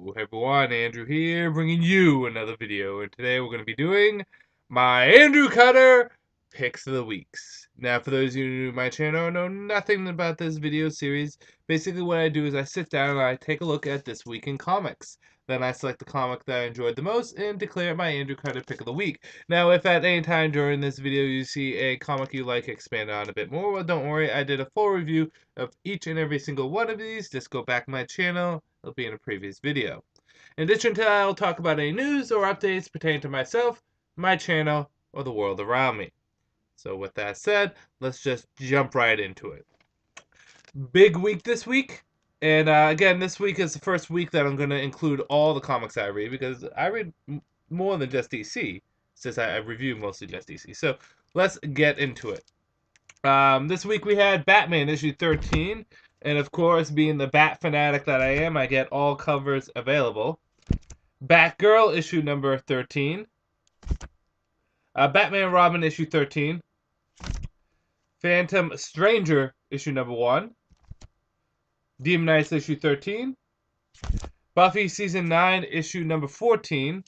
Hey everyone, Andrew here, bringing you another video, and today we're going to be doing my Andrew Cutter Picks of the Weeks. Now, for those of you new to my channel who know nothing about this video series, basically what I do is I sit down and I take a look at this week in comics. Then I select the comic that I enjoyed the most and declare my Andrew Cutter Pick of the Week. Now, if at any time during this video you see a comic you like expanded on a bit more, well, don't worry, I did a full review of each and every single one of these. Just go back to my channel. It'll be in a previous video. In addition to that, I'll talk about any news or updates pertaining to myself, my channel, or the world around me. So with that said, let's just jump right into it. Big week this week. And again, this week is the first week that I'm going to include all the comics I read, because I read more than just DC, since I review mostly just DC. So let's get into it. This week we had Batman issue 13. And of course, being the Bat fanatic that I am, I get all covers available. Batgirl issue number 13. Batman Robin issue 13. Phantom Stranger issue number 1. Demon Knights issue 13. Buffy season 9 issue number 14.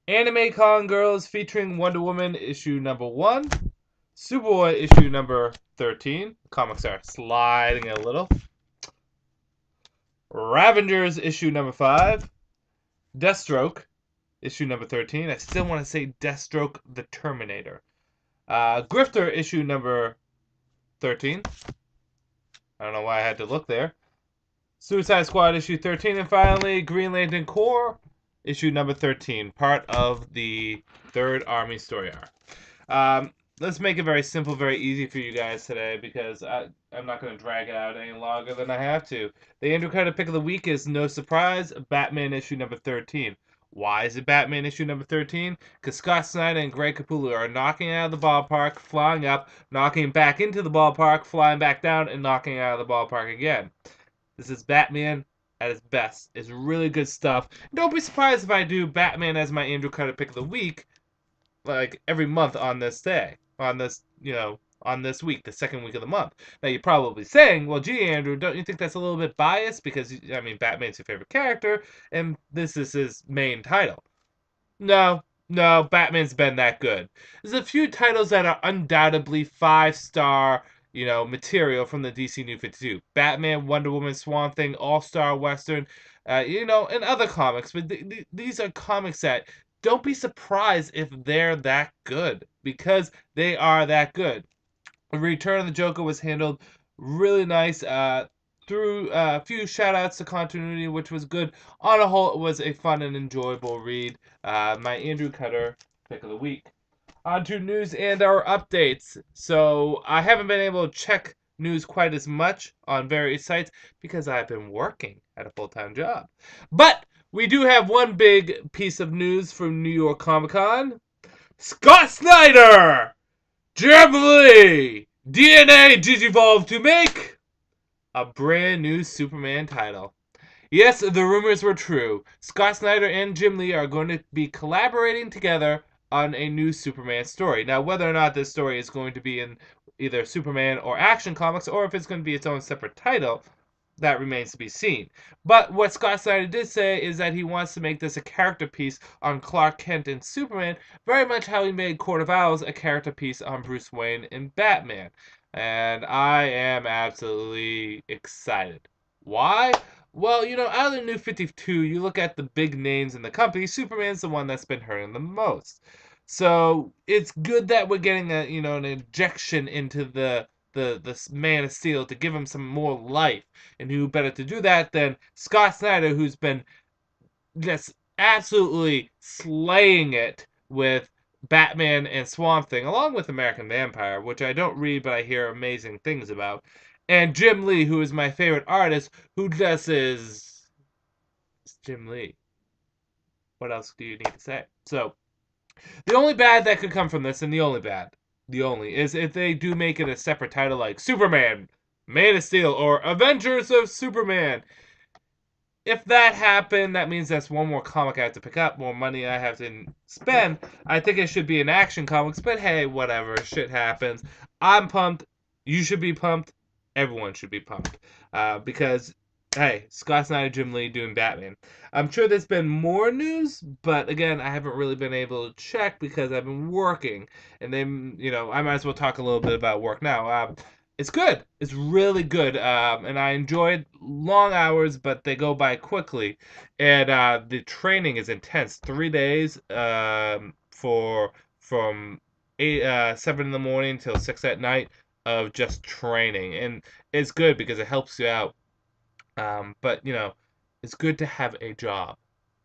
Anime Con Girls featuring Wonder Woman issue number 1. Superboy issue number 13. Comics are sliding a little. Ravengers issue number 5. Deathstroke issue number 13. I still want to say Deathstroke the Terminator. Grifter issue number 13. I don't know why I had to look there. Suicide Squad issue 13. And finally, Green Lantern Corps issue number 13. Part of the Third Army story arc. Let's make it very simple, very easy for you guys today, because I'm not going to drag it out any longer than I have to. The Andrew Cutter Pick of the Week is, no surprise, Batman issue number 13. Why is it Batman issue number 13? Because Scott Snyder and Greg Capullo are knocking out of the ballpark, flying up, knocking back into the ballpark, flying back down, and knocking out of the ballpark again. This is Batman at its best. It's really good stuff. Don't be surprised if I do Batman as my Andrew Cutter Pick of the Week, like every month on this day. On this week, the second week of the month. Now, you're probably saying, well, gee, Andrew, don't you think that's a little bit biased? Because, I mean, Batman's your favorite character, and this is his main title. No, Batman's been that good. There's a few titles that are undoubtedly 5-star, material from the DC New 52. Batman, Wonder Woman, Swamp Thing, All-Star Western, and other comics. But these are comics that don't be surprised if they're that good, because they are that good. The Return of the Joker was handled really nice, through a few shout-outs to continuity, which was good. On a whole, it was a fun and enjoyable read. My Andrew Cutter Pick of the Week. On to news and our updates. So, I haven't been able to check news quite as much on various sites because I've been working at a full-time job. But we do have one big piece of news from New York Comic Con. Scott Snyder! Jim Lee! DNA Digivolve to make a brand new Superman title. Yes, the rumors were true. Scott Snyder and Jim Lee are going to be collaborating together on a new Superman story. Now, whether or not this story is going to be in either Superman or Action Comics, or if it's going to be its own separate title, that remains to be seen. But what Scott Snyder did say is that he wants to make this a character piece on Clark Kent and Superman, very much how he made Court of Owls a character piece on Bruce Wayne and Batman. And I am absolutely excited. Why? Well, out of the New 52, you look at the big names in the company, Superman's the one that's been hurting the most. So it's good that we're getting an injection into the Man of Steel to give him some more life. And who better to do that than Scott Snyder, who's been just absolutely slaying it with Batman and Swamp Thing, along with American Vampire, which I don't read but I hear amazing things about. And Jim Lee, who is my favorite artist, who just is Jim Lee. What else do you need to say? So, the only bad that could come from this, and the only, is if they do make it a separate title like Superman, Man of Steel, or Avengers of Superman. If that happened, that means that's one more comic I have to pick up, more money I have to spend. I think it should be an Action Comics, but hey, whatever, shit happens. I'm pumped. You should be pumped. Everyone should be pumped. Because Hey, Scott Snyder, Jim Lee doing Batman. I'm sure there's been more news, but again, I haven't really been able to check because I've been working. And then, I might as well talk a little bit about work now. It's good. It's really good. And I enjoyed long hours, but they go by quickly. And the training is intense. 3 days for from 7 in the morning till 6 at night of just training. And it's good because it helps you out, but it's good to have a job.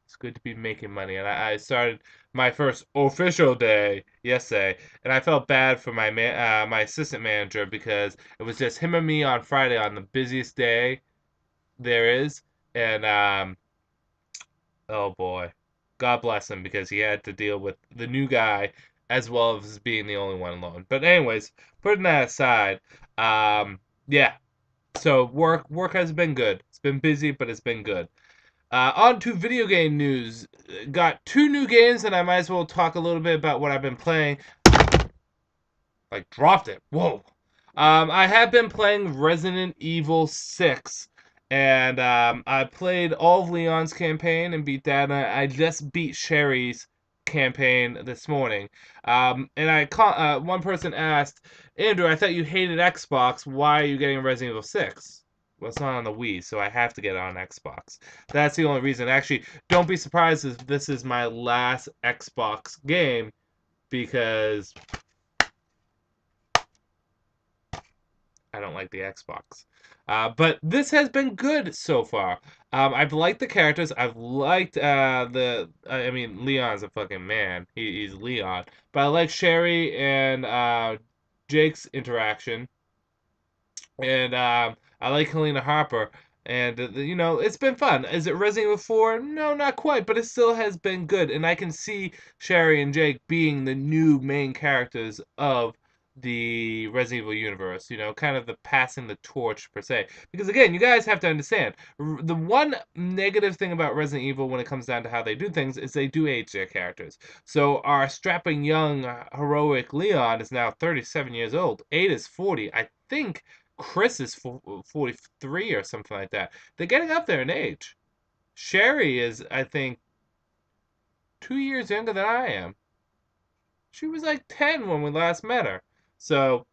It's good to be making money. And I started my first official day yesterday, and I felt bad for my assistant manager because it was just him and me on Friday on the busiest day there is, and oh boy, God bless him because he had to deal with the new guy as well as being the only one alone. But anyways, putting that aside, yeah, so work has been good. It's been busy, but it's been good. On to video game news. Got two new games, and I might as well talk a little bit about what I've been playing. Like, dropped it. Whoa. I have been playing Resident Evil 6, and I played all of Leon's campaign and beat that. And I just beat Sherry's campaign this morning. One person asked, Andrew, I thought you hated Xbox. Why are you getting Resident Evil 6? Well, it's not on the Wii, so I have to get it on Xbox. That's the only reason. Actually, don't be surprised if this is my last Xbox game because I don't like the Xbox. But this has been good so far. I've liked the characters. I've liked I mean, Leon's a fucking man. He's Leon. But I like Sherry and Jake's interaction. And I like Helena Harper. And, it's been fun. Is it Resident Evil 4? No, not quite, but it still has been good. And I can see Sherry and Jake being the new main characters of the Resident Evil universe, kind of the passing the torch per se. Because again, you guys have to understand, the one negative thing about Resident Evil when it comes down to how they do things is they do age their characters. So our strapping young heroic Leon is now 37 years old. Ada's 40. I think Chris is 43 or something like that. They're getting up there in age. Sherry is, I think, 2 years younger than I am. She was like 10 when we last met her. So,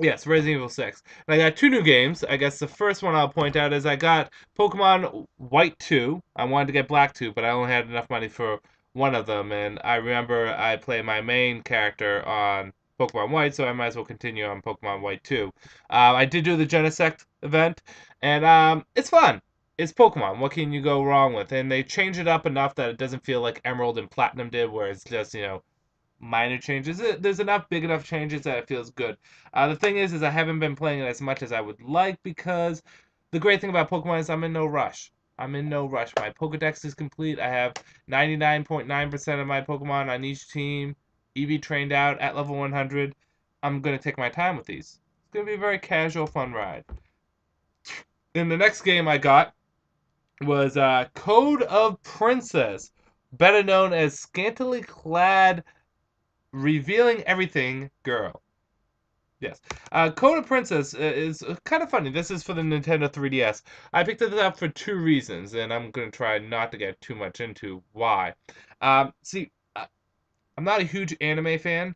yes, Resident Evil 6. And I got two new games. I guess the first one I'll point out is I got Pokemon White 2. I wanted to get Black 2, but I only had enough money for one of them. And I remember I play my main character on Pokemon White, so I might as well continue on Pokemon White 2. I did do the Genesect event, and it's fun. It's Pokemon. What can you go wrong with? And they change it up enough that it doesn't feel like Emerald and Platinum did, where it's just, minor changes. There's enough big enough changes that it feels good. The thing is I haven't been playing it as much as I would like because the great thing about Pokemon is I'm in no rush. I'm in no rush. My Pokedex is complete. I have 99.9% of my Pokemon on each team, EV trained out at level 100. I'm going to take my time with these. It's going to be a very casual, fun ride. Then the next game I got was Code of Princess, better known as Scantily Clad Revealing Everything Girl. Yes. Code of Princess is kind of funny. This is for the Nintendo 3DS. I picked it up for two reasons, and I'm going to try not to get too much into why. See, I'm not a huge anime fan,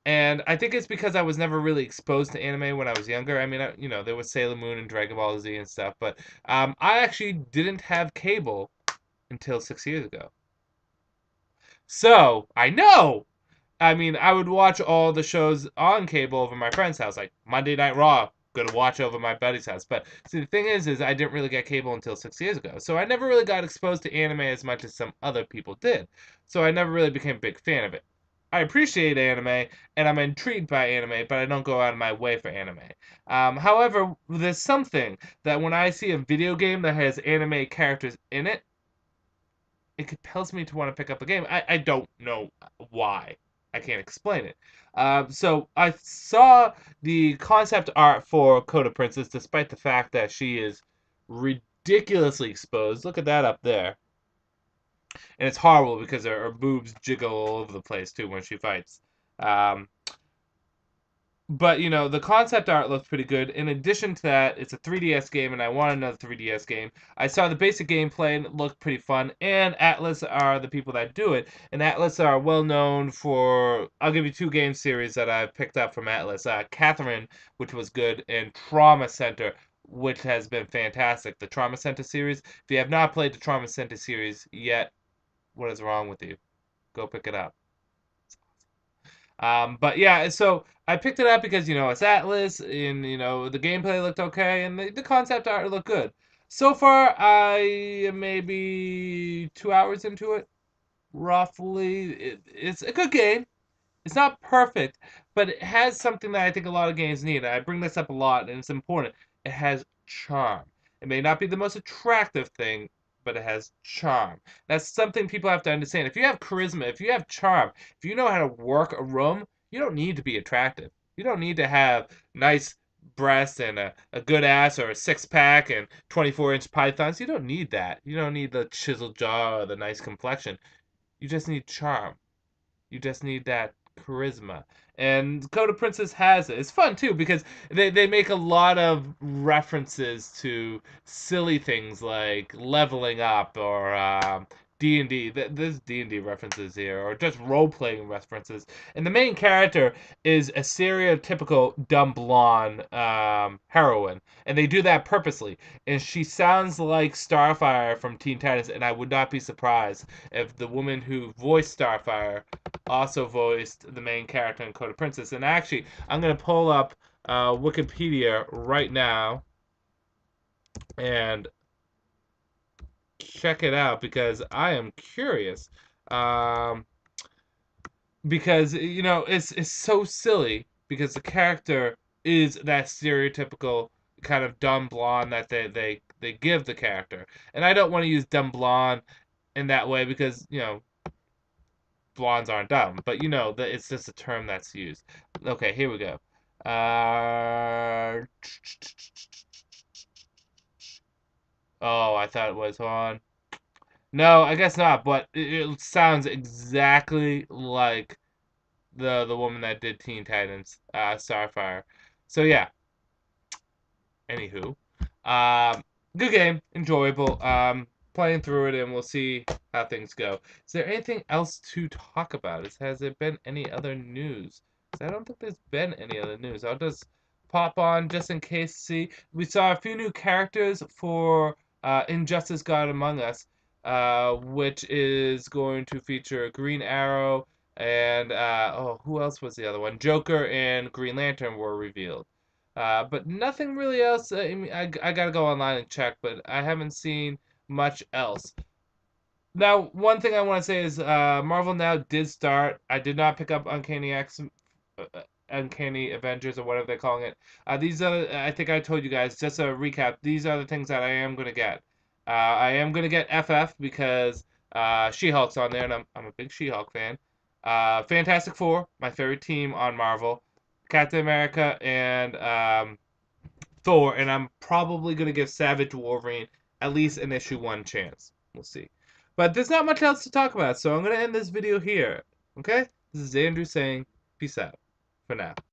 and I think it's because I was never really exposed to anime when I was younger. I mean, there was Sailor Moon and Dragon Ball Z and stuff, but I actually didn't have cable until 6 years ago. So, I know! I mean, I would watch all the shows on cable over my friend's house, like Monday Night Raw, gonna watch over my buddy's house. But see, the thing is I didn't really get cable until 6 years ago. So I never really got exposed to anime as much as some other people did. So I never really became a big fan of it. I appreciate anime, and I'm intrigued by anime, but I don't go out of my way for anime. However, there's something that when I see a video game that has anime characters in it, it compels me to want to pick up the game. I don't know why. I can't explain it. So I saw the concept art for Code of Princess, despite the fact that she is ridiculously exposed. Look at that up there. And it's horrible because her boobs jiggle all over the place, too, when she fights. Um, But, the concept art looks pretty good. In addition to that, it's a 3DS game, and I want another 3DS game. I saw the basic gameplay, and it looked pretty fun. And Atlas are the people that do it. And Atlas are well known for... I'll give you two game series that I've picked up from Atlas. Catherine, which was good, and Trauma Center, which has been fantastic. The Trauma Center series. If you have not played the Trauma Center series yet, what is wrong with you? Go pick it up. But yeah, so I picked it up because, it's Atlas, and, the gameplay looked okay, and the concept art looked good. So far, I am maybe 2 hours into it, roughly. It's a good game. It's not perfect, but it has something that I think a lot of games need. I bring this up a lot, and it's important. It has charm. It may not be the most attractive thing, but it has charm. That's something people have to understand. If you have charisma, if you have charm, if you know how to work a room, you don't need to be attractive. You don't need to have nice breasts and a good ass or a six-pack and 24-inch pythons. You don't need that. You don't need the chiseled jaw or the nice complexion. You just need charm. You just need that charisma. And Code of Princess has it. It's fun too because they make a lot of references to silly things like leveling up or D&D. There's D&D references here, or just role-playing references. And the main character is a stereotypical dumb blonde heroine, and they do that purposely. And she sounds like Starfire from Teen Titans, and I would not be surprised if the woman who voiced Starfire also voiced the main character in Code of Princess. And actually, I'm going to pull up Wikipedia right now and check it out because I am curious. Because, it's so silly because the character is that stereotypical kind of dumb blonde that they give the character. And I don't want to use dumb blonde in that way because, blondes aren't dumb, but that it's just a term that's used. Okay, here we go. Oh, I thought it was on. No, I guess not, but it sounds exactly like the woman that did Teen Titans, Starfire. So yeah. Anywho, um, good game, enjoyable. Playing through it, and we'll see how things go. Is there anything else to talk about? Has there been any other news? 'Cause I don't think there's been any other news. I'll just pop on just in case to see. We saw a few new characters for Injustice: God Among Us, which is going to feature Green Arrow and who else was the other one? Joker and Green Lantern were revealed. But nothing really else. I gotta go online and check, but I haven't seen much else. Now, one thing I want to say is Marvel Now did start. I did not pick up Uncanny Avengers or whatever they're calling it. These are, I think I told you guys, just a recap, these are the things that I am going to get. I am going to get FF because She-Hulk's on there, and I'm a big She-Hulk fan. Fantastic Four, my favorite team on Marvel. Captain America and Thor, and I'm probably going to give Savage Wolverine at least an issue 1 chance. We'll see. But there's not much else to talk about, so I'm going to end this video here. Okay? This is Andrew saying peace out for now.